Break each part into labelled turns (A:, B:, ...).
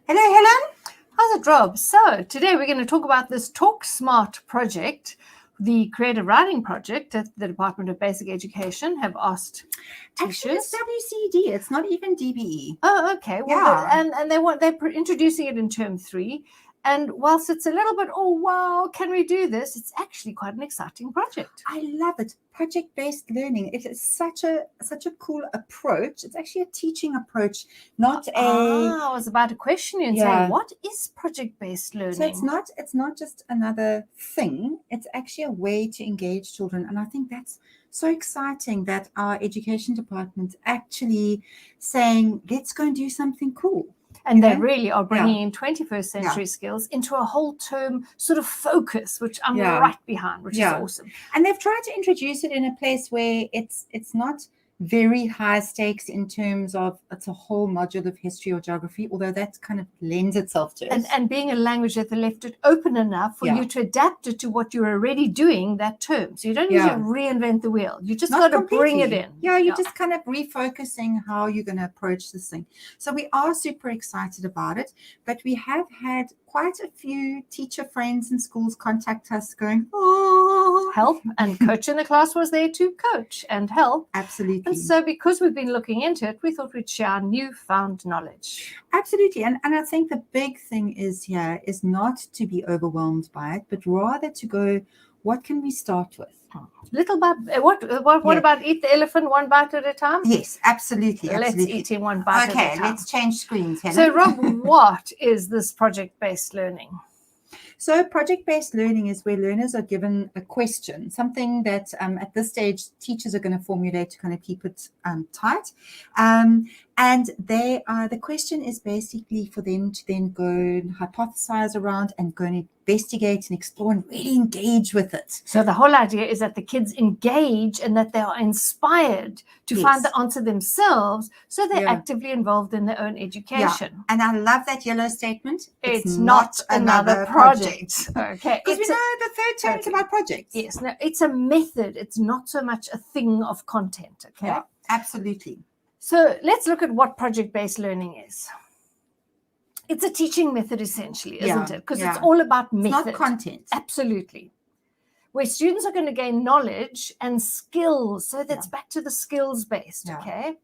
A: Hello, Helen.
B: How's it, Rob? So today we're going to talk about this Talk Smart project, the creative writing project that the Department of Basic Education have asked teachers.
A: Actually, it's WCD. It's not even DBE.
B: Oh, okay. Well,
A: Yeah.
B: and they're introducing it in term 3. And whilst it's a little bit, oh, wow, can we do this? It's actually quite an exciting project.
A: I love it. Project-based learning. It is such a cool approach. It's actually a teaching approach, not
B: I was about to question you and
A: Yeah.
B: say, what is project-based learning?
A: So it's not just another thing. It's actually a way to engage children. And I think that's so exciting that our education department actually saying, let's go and do something cool.
B: And they
A: Okay.
B: really are bringing in 21st century skills into a whole term sort of focus, which I'm right behind, which is awesome.
A: And they've tried to introduce it in a place where it's not very high stakes in terms of it's a whole module of history or geography, although that kind of lends itself to it.
B: And being a language that they left it open enough for you to adapt it to what you're already doing that term. So you don't need to reinvent the wheel. You just got to bring it in.
A: Yeah, you're just kind of refocusing how you're going to approach this thing. So we are super excited about it, but we have had quite a few teacher friends and schools contact us going, oh,
B: help. And Coach in the Class was there to coach and help.
A: Absolutely.
B: And so because we've been looking into it, we thought we'd share our newfound knowledge.
A: Absolutely. And I think the big thing is not to be overwhelmed by it, but rather to go, what can we start with?
B: Little bite. What about eat the elephant one bite at a time?
A: Yes, absolutely.
B: Let's eat him one bite at a time.
A: Okay, let's change screens, Helen.
B: So, Rob, what is this project-based learning?
A: So project-based learning is where learners are given a question, something that at this stage teachers are going to formulate to kind of keep it tight. And the question is basically for them to then go and hypothesize around and go and investigate and explore and really engage with it.
B: So the whole idea is that the kids engage and that they are inspired to find the answer themselves, so they're actively involved in their own education.
A: Yeah. And I love that yellow statement.
B: It's not another project. Okay.
A: Because we know the third term is about projects.
B: Yes. No, it's a method. It's not so much a thing of content. Okay.
A: Yeah, absolutely.
B: So let's look at what project-based learning is. It's a teaching method, essentially, isn't it? Because it's all about method.
A: It's not content.
B: Absolutely. Where students are going to gain knowledge and skills. So that's back to the skills-based, okay?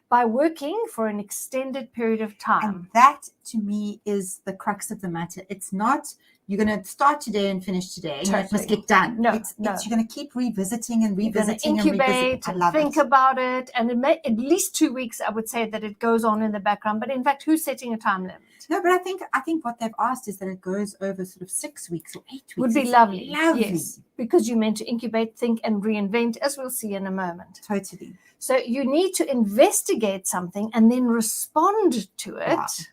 B: By working for an extended period of time.
A: And that, to me, is the crux of the matter. It's not you're going to start today and finish today.
B: Totally.
A: You must get done.
B: No,
A: it's you're going to keep revisiting and revisiting
B: and incubate
A: and
B: think about it. And it may, at least 2 weeks, I would say that it goes on in the background. But in fact, who's setting a time limit?
A: No, but I think what they've asked is that it goes over sort of 6 weeks or 8 weeks.
B: Would be lovely. Yes, because you're meant to incubate, think, and reinvent, as we'll see in a moment.
A: Totally.
B: So you need to investigate something and then respond to it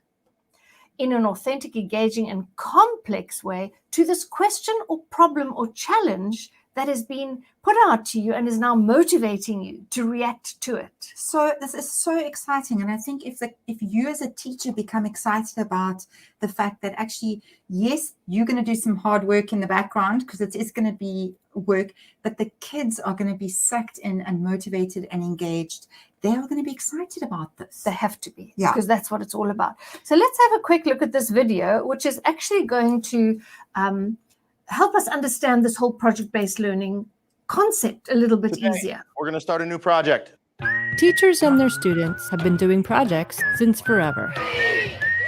B: in an authentic, engaging, and complex way to this question or problem or challenge that has been put out to you and is now motivating you to react to it.
A: So this is so exciting. And I think if you as a teacher become excited about the fact that actually, yes, you're going to do some hard work in the background because it is going to be work, but the kids are going to be sucked in and motivated and engaged. They are going to be excited about this.
B: They have to be, because that's what it's all about. So let's have a quick look at this video, which is actually going to help us understand this whole project-based learning concept a little bit easier.
C: We're going to start a new project.
D: Teachers and their students have been doing projects since forever.
E: 3,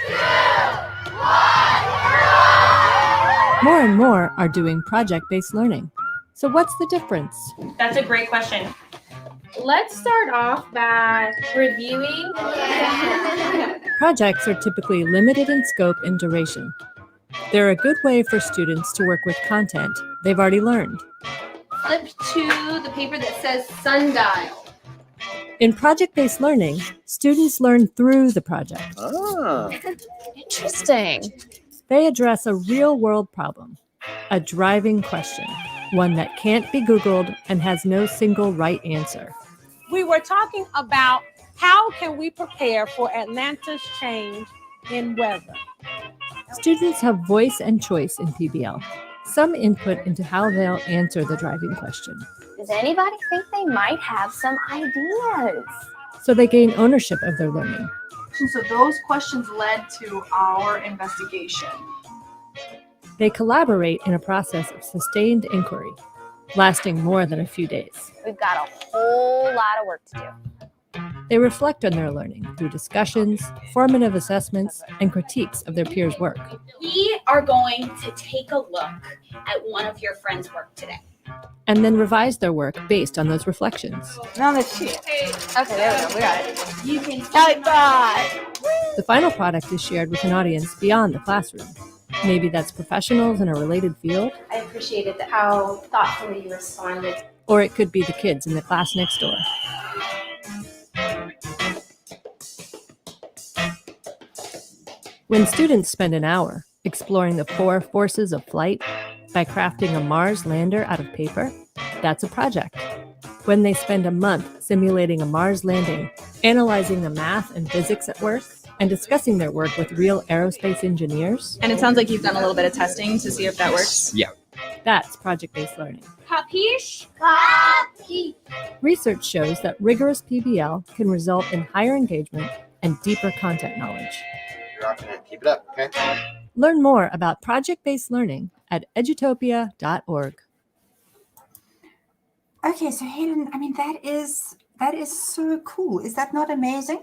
E: 2, 1,
D: More and more are doing project-based learning. So what's the difference?
F: That's a great question. Let's start off by reviewing.
D: Projects are typically limited in scope and duration. They're a good way for students to work with content they've already learned.
E: Flip to the paper that says sundial.
D: In project-based learning, students learn through the project.
E: Interesting.
D: They address a real-world problem, a driving question, one that can't be Googled and has no single right answer.
G: We were talking about how can we prepare for Atlanta's change in weather.
D: Students have voice and choice in PBL, some input into how they'll answer the driving question.
H: Does anybody think they might have some ideas?
D: So they gain ownership of their learning.
C: And so those questions led to our investigation.
D: They collaborate in a process of sustained inquiry, lasting more than a few days.
H: We've got a whole lot of work to do.
D: They reflect on their learning through discussions, formative assessments, and critiques of their peers' work.
I: We are going to take a look at one of your friends' work today.
D: And then revise their work based on those reflections.
H: No, that's shit. Okay, there we go. We got it.
I: You can
D: The final product is shared with an audience beyond the classroom. Maybe that's professionals in a related field,
E: I appreciated how thoughtfully you responded.
D: or it could be the kids in the class next door. When students spend an hour exploring the 4 forces of flight by crafting a Mars lander out of paper, that's a project. When they spend a month simulating a Mars landing, analyzing the math and physics at work, and discussing their work with real aerospace engineers,
C: And it sounds like you've done a little bit of testing to see if that works.
J: Yeah.
D: that's project-based learning.
I: Capiche?
D: Research shows that rigorous PBL can result in higher engagement and deeper content knowledge.
J: You're rocking it. Keep it up, okay?
D: Learn more about project-based learning at edutopia.org.
A: Okay, so Helen, I mean that is so cool. Is that not amazing?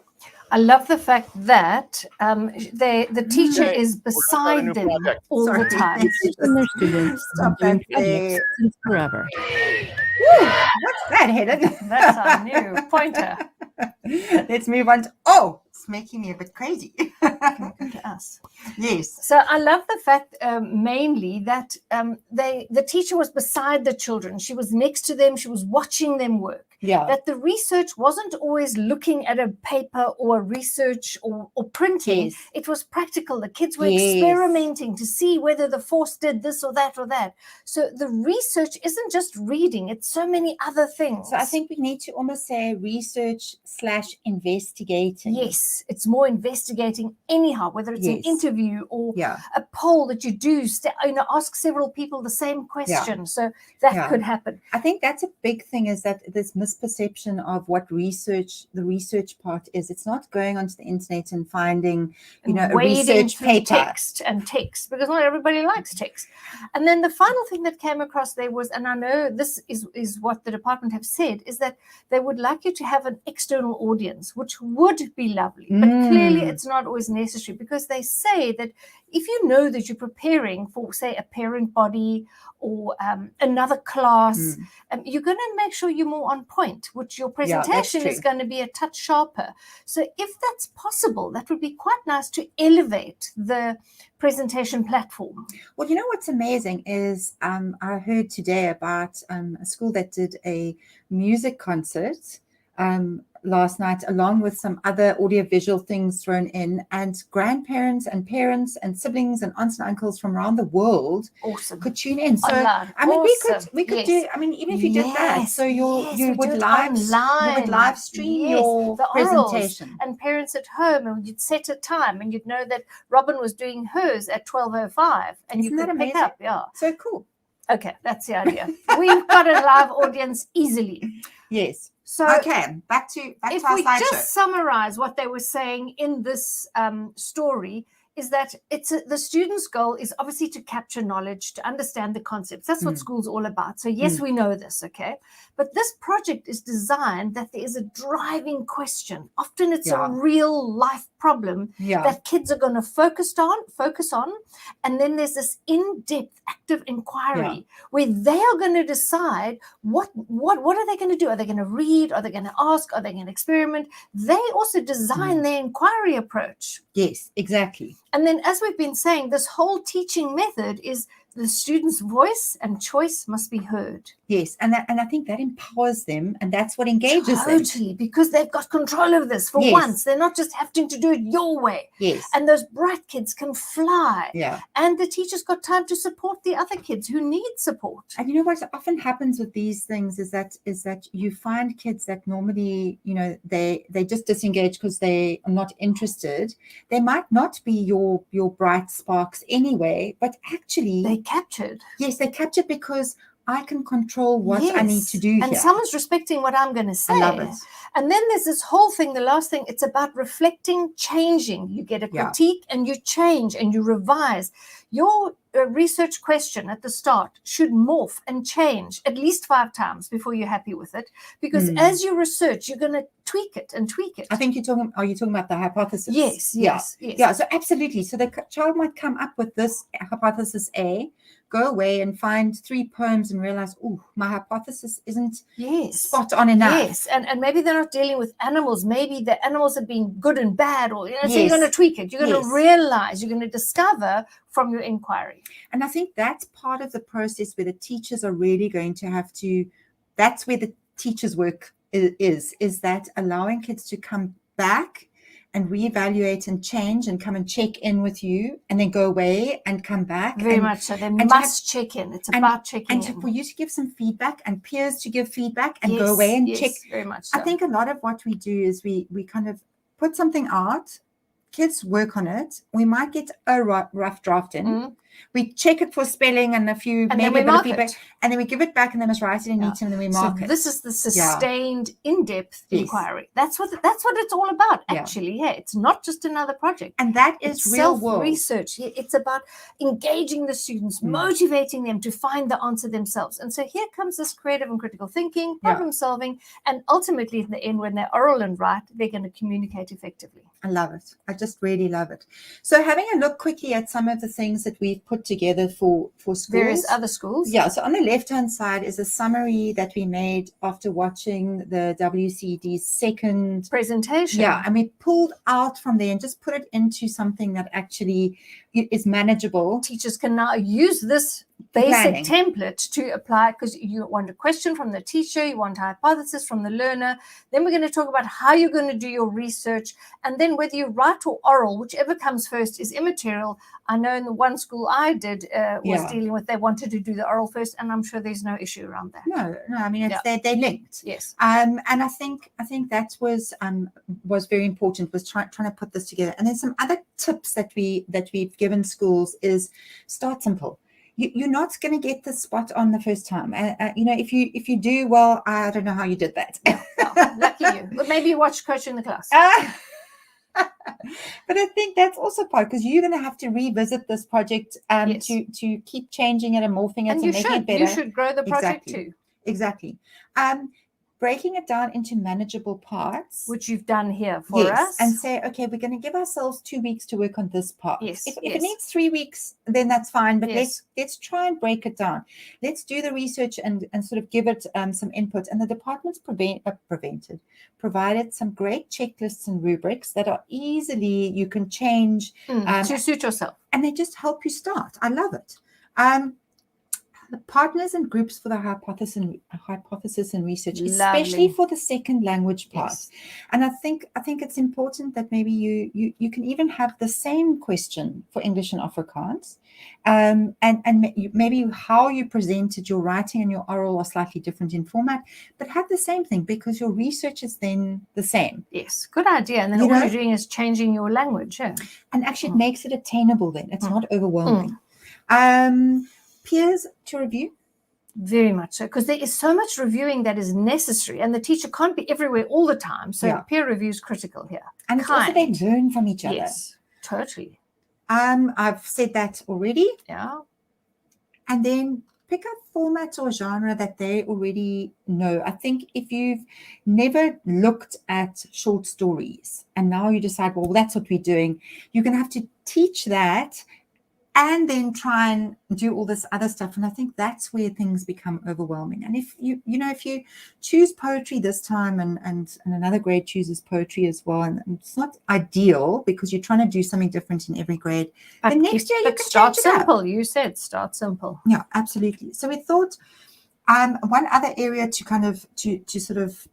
B: I love the fact that the teacher is beside
J: new
B: them
J: project.
B: all
A: Sorry.
B: the time.
D: Teachers and their students
A: Stop
D: have been
A: that
D: projects
A: there.
D: since forever.
A: Woo, what's that, Helen?
B: That's our new pointer.
A: Let's move on to, oh, it's making me a bit crazy.
B: Come to us.
A: Yes.
B: So I love the fact mainly that the teacher was beside the children. She was next to them. She was watching them work.
A: Yeah.
B: That the research wasn't always looking at a paper or research or printing.
A: Yes.
B: It was practical. The kids were
A: Yes.
B: experimenting to see whether the force did this or that or that. So the research isn't just reading. It's so many other things.
A: So I think we need to almost say research / investigating.
B: Yes, it's more investigating anyhow, whether it's an
A: Yes.
B: interview or
A: Yeah.
B: a poll that you do, ask several people the same question. So that
A: Yeah.
B: could happen.
A: I think that's a big thing, is that this misperception of what the research part is. It's not going onto the internet and finding,
B: And
A: a
B: wading
A: research
B: through
A: paper.
B: text, because not everybody likes text. And then the final thing that came across there was, and I know this is what the department have said, is that they would like you to have an external audience, which would be lovely. But clearly it's not always necessary, because they say that if you know that you're preparing for, say, a parent body or another class, you're going to make sure you're more on point, which your
A: Yeah, that's
B: presentation is
A: true.
B: going to be a touch sharper. So if that's possible, that would be quite nice to elevate the presentation platform.
A: Well, you know what's amazing is I heard today about a school that did a music concert last night, along with some other audiovisual things thrown in, and grandparents and parents and siblings and aunts and uncles from around the world
B: Awesome.
A: could tune in. So
B: Online.
A: I mean,
B: Awesome.
A: we could
B: Yes.
A: do. I mean, even if you did that,
B: Yes,
A: so you
B: yes, we
A: would
B: do it
A: live
B: online.
A: stream
B: Yes,
A: your
B: the orals.
A: presentation.
B: And parents at home, and you'd set a time, and you'd know that Robin was doing hers at 12:05, and
A: Isn't
B: you
A: that
B: could pick
A: amazing?
B: up. Yeah.
A: So cool.
B: Okay, that's the idea. We've got a live audience easily.
A: Yes.
B: So
A: Okay. Back to
B: if
A: our
B: we
A: slideshow.
B: just summarize what they were saying in this story, is that the student's goal is obviously to capture knowledge, to understand the concepts. That's what school's all about. So yes, we know this, okay? But this project is designed that there is a driving question. Often it's
A: Yeah.
B: a real life problem
A: Yeah.
B: that kids are going to focus on. And then there's this in-depth active inquiry where they are going to decide what are they going to do? Are they going to read? Are they going to ask? Are they going to experiment? They also design their inquiry approach.
A: Yes, exactly.
B: And then, as we've been saying, this whole teaching method is the student's voice and choice must be heard.
A: Yes, and I think that empowers them, and that's what engages them.
B: Totally, because they've got control of this for
A: Yes.
B: once. They're not just having to do it your way.
A: Yes.
B: And those bright kids can fly.
A: Yeah.
B: And the teacher's got time to support the other kids who need support.
A: And you know what often happens with these things is that you find kids that normally, they just disengage because they are not interested. They might not be your bright sparks anyway, but actually
B: They captured.
A: yes, they captured because I can control what I need to do
B: and
A: here.
B: someone's respecting what I'm going to say.
A: I love it.
B: And then there's this whole thing, the last thing, it's about reflecting, changing. You get a
A: Yeah.
B: critique and you change and you revise. Your research question at the start should morph and change at least 5 times before you're happy with it. Because as you research, you're going to tweak it and tweak it.
A: I think are you talking about the hypothesis?
B: Yes.
A: Yeah, so absolutely. So the child might come up with this hypothesis A, go away and find 3 poems and realize, oh, my hypothesis isn't spot on enough.
B: Yes, and maybe they're not dealing with animals. Maybe the animals have been good and bad, or so you're
A: Yes.
B: going to tweak it. You're going
A: Yes.
B: to realize, you're going to discover from your inquiry.
A: And I think that's part of the process where the teachers are really going to have to, that's where the teachers' work is that allowing kids to come back and reevaluate and change and come and check in with you and then go away and come back.
B: Very
A: and,
B: much so. They
A: and
B: must check in. It's about checking in.
A: for you to give some feedback and peers to give feedback and go away and check.
B: Very much so.
A: I think a lot of what we do is we kind of put something out, kids work on it. We might get a rough draft in. We check it for spelling and a few,
B: and
A: maybe
B: then we
A: a bit of
B: mark
A: feedback,
B: it.
A: and then we give it back and they must write it in neat and then we mark it.
B: This is the sustained, in-depth inquiry. That's what it's all about, actually. Yeah, it's not just another project.
A: And that is
B: it's
A: real world.
B: Self-research. It's about engaging the students, motivating them to find the answer themselves. And so here comes this creative and critical thinking, problem solving, and ultimately in the end, when they're oral and write, they're going to communicate effectively.
A: I love it. I just really love it. So having a look quickly at some of the things that we've put together for schools.
B: Various other schools.
A: Yeah. So on the left-hand side is a summary that we made after watching the WCD's second
B: presentation.
A: Yeah. And we pulled out from there and just put it into something that actually is manageable.
B: Teachers can now use this basic template to apply, because you want a question from the teacher, you want a hypothesis from the learner. Then we're going to talk about how you're going to do your research, and then whether you write or oral, whichever comes first is immaterial. I know in the one school I did was dealing with, they wanted to do the oral first, and I'm sure there's no issue around that.
A: No, I mean they're linked.
B: Yes.
A: And I think that was very important, was trying to put this together. And then some other tips that we've given schools is start simple. You're not going to get the spot on the first time. If you do, well, I don't know how you did that.
B: Lucky you. But maybe you watch Coach in the Class.
A: But I think that's also part, because you're going to have to revisit this project to keep changing it and morphing it and making it better.
B: You should grow the project too.
A: Exactly. Breaking it down into manageable parts,
B: which you've done here for us,
A: and say, okay, we're going to give ourselves 2 weeks to work on this part.
B: Yes.
A: If it needs 3 weeks, then that's fine. But let's try and break it down. Let's do the research and sort of give it some input. And the department's provided some great checklists and rubrics that are easily you can change
B: to suit yourself,
A: and they just help you start. I love it. The partners and groups for the hypothesis and research, especially for the second language part. And I think it's important that maybe you can even have the same question for English and Afrikaans, and maybe how you presented your writing and your oral are slightly different in format, but have the same thing, because your research is then the same.
B: Yes, good idea. And then all you're doing is changing your language, and
A: actually it makes it attainable. Then it's not overwhelming. Peers to review?
B: Very much so, because there is so much reviewing that is necessary, and the teacher can't be everywhere all the time. So peer review is critical here.
A: And it's also they learn from each other.
B: Yes, totally.
A: I've said that already.
B: Yeah.
A: And then pick up formats or genre that they already know. I think if you've never looked at short stories and now you decide, well, that's what we're doing, you're going to have to teach that and then try and do all this other stuff. And I think that's where things become overwhelming. And if you choose poetry this time and another grade chooses poetry as well, and it's not ideal because you're trying to do something different in every grade, but then next year you can
B: start
A: change it
B: simple.
A: up.
B: You said start simple.
A: Yeah, absolutely. So we thought one other area to kind of to sort of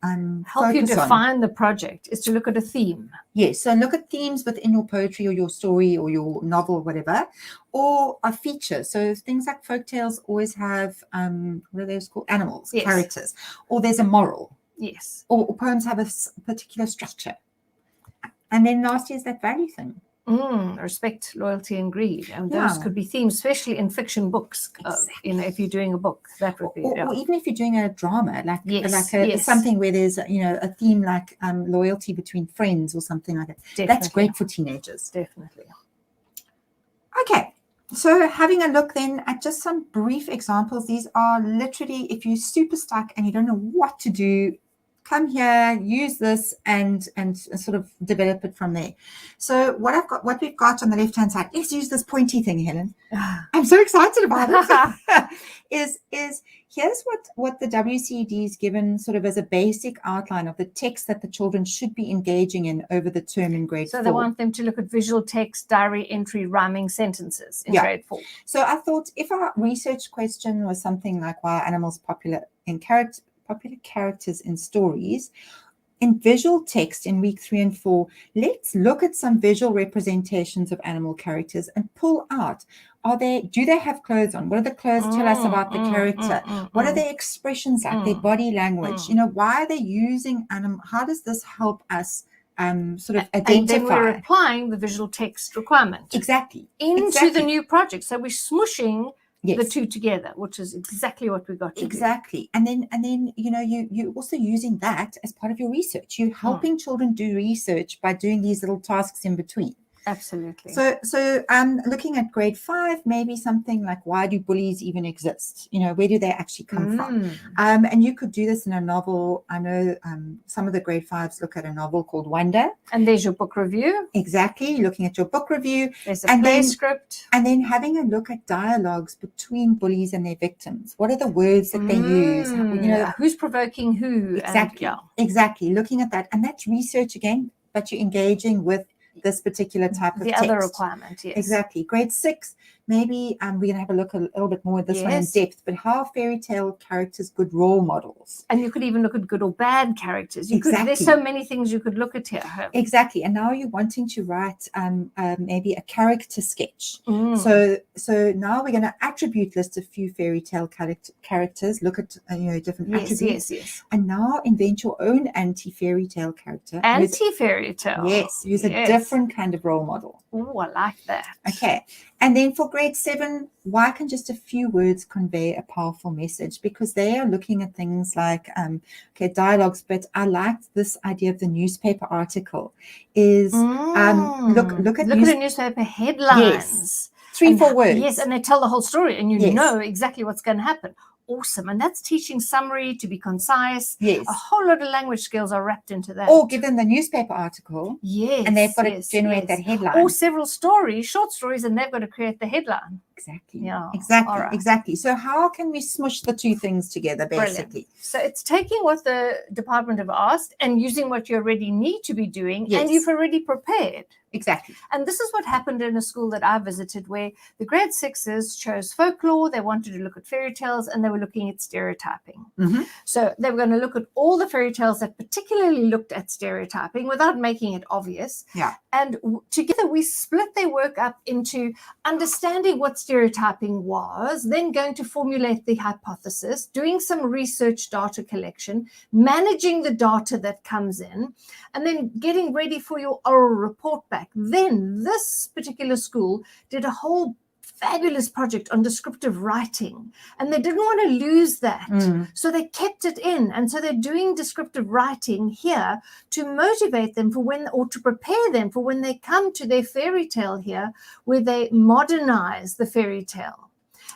B: help you define the project is to look at a theme.
A: Yes, so look at themes within your poetry or your story or your novel or whatever, or a feature. So things like folktales always have what are those called? Animals, characters, or there's a moral.
B: Yes.
A: Or poems have a particular structure. And then lastly is that value thing.
B: Respect, loyalty, and greed. And those
A: Yeah.
B: could be themes, especially in fiction books. If you're doing a book, that would be.
A: Or even if you're doing a drama,
B: Yes,
A: like something where there's a theme like loyalty between friends or something like that.
B: Definitely.
A: That's great for teenagers.
B: Definitely.
A: Okay, so having a look then at just some brief examples. These are literally, if you're super stuck and you don't know what to do, come here, use this, and sort of develop it from there. So what we've got on the left-hand side, let's use this pointy thing, Helen. I'm so excited about it. is here's what the WCED is given sort of as a basic outline of the text that the children should be engaging in over the term in grade 4.
B: So they want them to look at visual text, diary entry, rhyming sentences in grade 4.
A: So I thought if our research question was something like why are animals popular characters in stories, in visual text in week 3 and 4, let's look at some visual representations of animal characters and pull out, do they have clothes on? What do the clothes tell us about the character? What are their expressions like, their body language? Why are they using animal? How does this help us sort of identify?
B: And then we're applying the visual text requirement.
A: Exactly.
B: Into the new project. So we're smushing
A: Yes.
B: the two together, which is exactly what we got to do.
A: Exactly. And then you're also using that as part of your research. You're helping children do research by doing these little tasks in between.
B: Absolutely.
A: So looking at grade 5, maybe something like, why do bullies even exist? Where do they actually come from? And you could do this in a novel. I know some of the grade 5s look at a novel called Wonder.
B: And there's your book review.
A: Exactly. Looking at your book review.
B: There's a play script.
A: And then having a look at dialogues between bullies and their victims. What are the words that they use?
B: Who's provoking who?
A: Exactly. Exactly. Looking at that. And that's research again, but you're engaging with this particular type of text.
B: The other requirement, yes.
A: Exactly. Grade 6, maybe we're going to have a look a little bit more at this one in depth, but how are fairy tale characters good role models?
B: And you could even look at good or bad characters. There's so many things you could look at here.
A: Exactly. And now you're wanting to write maybe a character sketch. So now we're going to attribute list a few fairy tale characters, look at different attributes.
B: Yes.
A: And now invent your own anti-fairy tale character.
B: Anti-fairy tale.
A: Yes. Use a different kind of role model.
B: Oh, I like that.
A: Okay. And then for grade 7, why can just a few words convey a powerful message? Because they are looking at things like, dialogues, but I liked this idea of the newspaper article is look at
B: the newspaper headlines.
A: Yes. 3-4 words.
B: Yes, and they tell the whole story and you know exactly what's going to happen. Awesome. And that's teaching summary, to be concise.
A: Yes.
B: A whole lot of language skills are wrapped into that.
A: Or give them the newspaper article.
B: Yes.
A: And they've got to generate that headline.
B: Or several stories, short stories, and they've got to create the headline.
A: Exactly.
B: Yeah.
A: Exactly.
B: Right.
A: Exactly. So how can we smush the two things together, basically?
B: Brilliant. So it's taking what the department have asked and using what you already need to be doing, and you've already prepared.
A: Exactly.
B: And this is what happened in a school that I visited where the grade 6s chose folklore, they wanted to look at fairy tales, and they were looking at stereotyping. So they were going to look at all the fairy tales that particularly looked at stereotyping without making it obvious.
A: Yeah.
B: And together we split their work up into understanding what stereotyping was, then going to formulate the hypothesis, doing some research data collection, managing the data that comes in, and then getting ready for your oral report back. Then this particular school did a whole fabulous project on descriptive writing, and they didn't want to lose that. So they kept it in. And so they're doing descriptive writing here to motivate them to prepare them for when they come to their fairy tale here, where they modernize the fairy tale.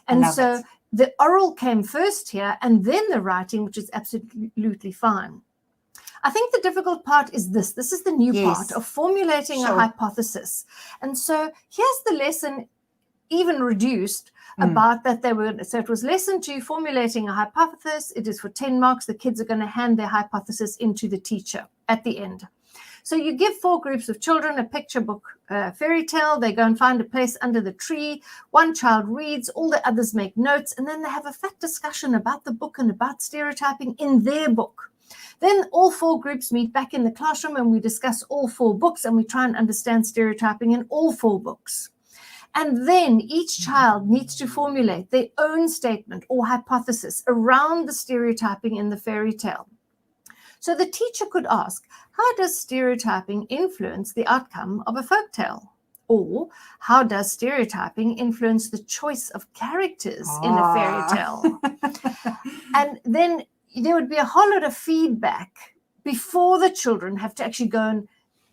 B: And so the oral came first here and then the writing, which is absolutely fine. I think the difficult part is this. This is the new part of formulating a hypothesis. And so here's the lesson, even reduced, about that so it was lesson 2, formulating a hypothesis. It is for 10 marks. The kids are going to hand their hypothesis into the teacher at the end. So you give 4 groups of children a picture book fairy tale. They go and find a place under the tree. One child reads, all the others make notes, and then they have a fat discussion about the book and about stereotyping in their book. Then all 4 groups meet back in the classroom and we discuss all 4 books and we try and understand stereotyping in all 4 books. And then each child needs to formulate their own statement or hypothesis around the stereotyping in the fairy tale. So the teacher could ask, how does stereotyping influence the outcome of a folktale Or how does stereotyping influence the choice of characters in a fairy tale? And then there would be a whole lot of feedback before the children have to actually go and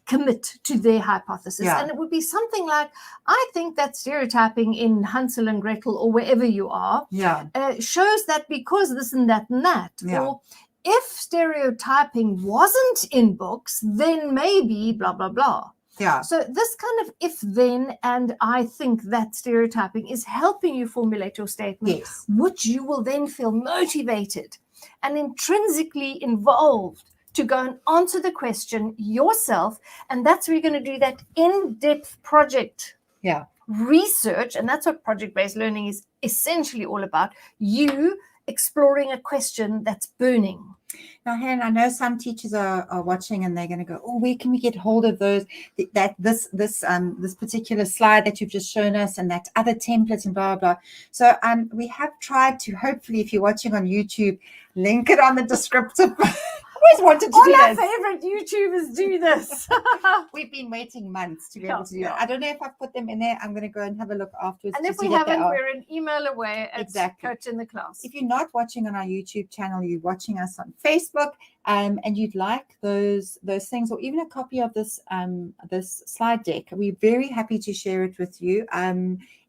B: commit to their hypothesis.
A: Yeah.
B: And it would be something like, I think that stereotyping in Hansel and Gretel or wherever you are
A: Yeah.
B: shows that because this and that and that.
A: Yeah.
B: Or if stereotyping wasn't in books, then maybe blah, blah, blah.
A: Yeah.
B: So this kind of if then and I think that stereotyping is helping you formulate your statement,
A: Yes.
B: which you will then feel motivated and intrinsically involved to go and answer the question yourself. And that's where you're going to do that in-depth project
A: Yeah.
B: research. And that's what project-based learning is essentially all about. You exploring a question that's burning.
A: Now, Helen, I know some teachers are watching and they're going to go, oh, where can we get hold of those, this particular slide that you've just shown us and that other template and blah, blah. So we have tried to, hopefully, if you're watching on YouTube, link it on the descriptive. Always wanted to
B: All
A: do
B: our
A: this.
B: favorite YouTubers do this.
A: We've been waiting months to be
B: Yeah,
A: able to do
B: yeah.
A: it. I don't know if I've put them in there. I'm going to go and have a look afterwards.
B: And
A: to
B: if
A: see
B: we
A: what they
B: haven't,
A: are.
B: we're an email away at
A: Exactly.
B: Coach in the Class.
A: If you're not watching on our YouTube channel, you're watching us on Facebook, and you'd like those things, or even a copy of this this slide deck, we're very happy to share it with you.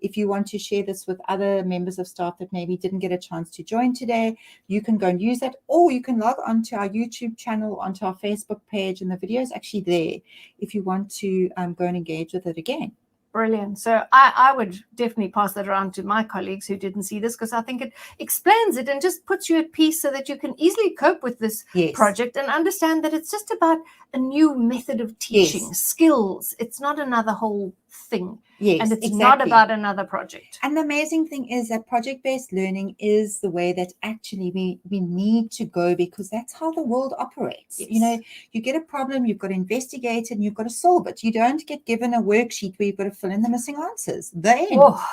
A: If you want to share this with other members of staff that maybe didn't get a chance to join today, you can go and use that, or you can log onto our YouTube channel, onto our Facebook page, and the video is actually there if you want to go and engage with it again.
B: Brilliant. So I would definitely pass that around to my colleagues who didn't see this, because I think it explains it and just puts you at peace so that you can easily cope with this
A: Yes.
B: project and understand that it's just about a new method of teaching,
A: Yes.
B: skills. It's not another whole thing.
A: Yes,
B: And it's
A: exactly.
B: not about another project.
A: And the amazing thing is that project-based learning is the way that actually we need to go, because that's how the world operates.
B: Yes.
A: You know, you get a problem, you've got to investigate it, and you've got to solve it. You don't get given a worksheet where you've got to fill in the missing answers. The end.
B: Oh,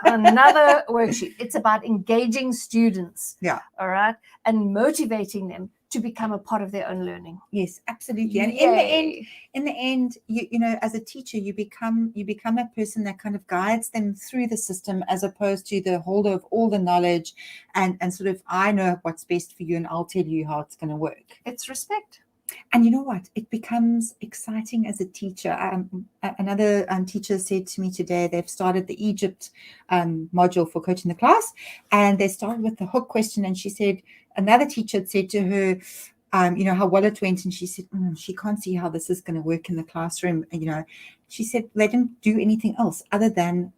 B: another worksheet. It's about engaging students.
A: Yeah.
B: All right. And motivating them to become a part of their own learning.
A: Yes, absolutely. And
B: Yay.
A: in the end, you know, as a teacher, you become that person that kind of guides them through the system, as opposed to the holder of all the knowledge and sort of, I know what's best for you and I'll tell you how it's going to work.
B: It's respect.
A: And you know what? It becomes exciting as a teacher. Another teacher said to me today, they've started the Egypt module for Coaching the Class, and they started with the hook question. And she said, another teacher had said to her, you know, how well it went. And she said, she can't see how this is going to work in the classroom. You know, she said they didn't do anything else other than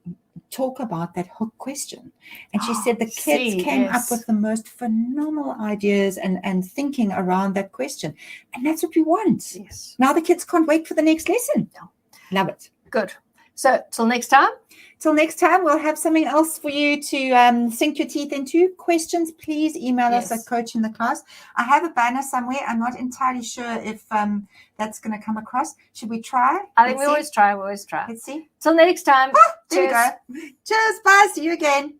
A: talk about that hook question. And she said the kids came up with the most phenomenal ideas and thinking around that question. And that's what we want.
B: Yes.
A: Now the kids can't wait for the next lesson.
B: Yeah.
A: Love it.
B: Good. So till next time.
A: Till next time, we'll have something else for you to sink your teeth into. Questions, please email us at Coach in the Class. I have a banner somewhere. I'm not entirely sure if that's going to come across. Should we try?
B: I think we always try.
A: Let's see.
B: Till next time.
A: There we go. Cheers. Bye. See you again.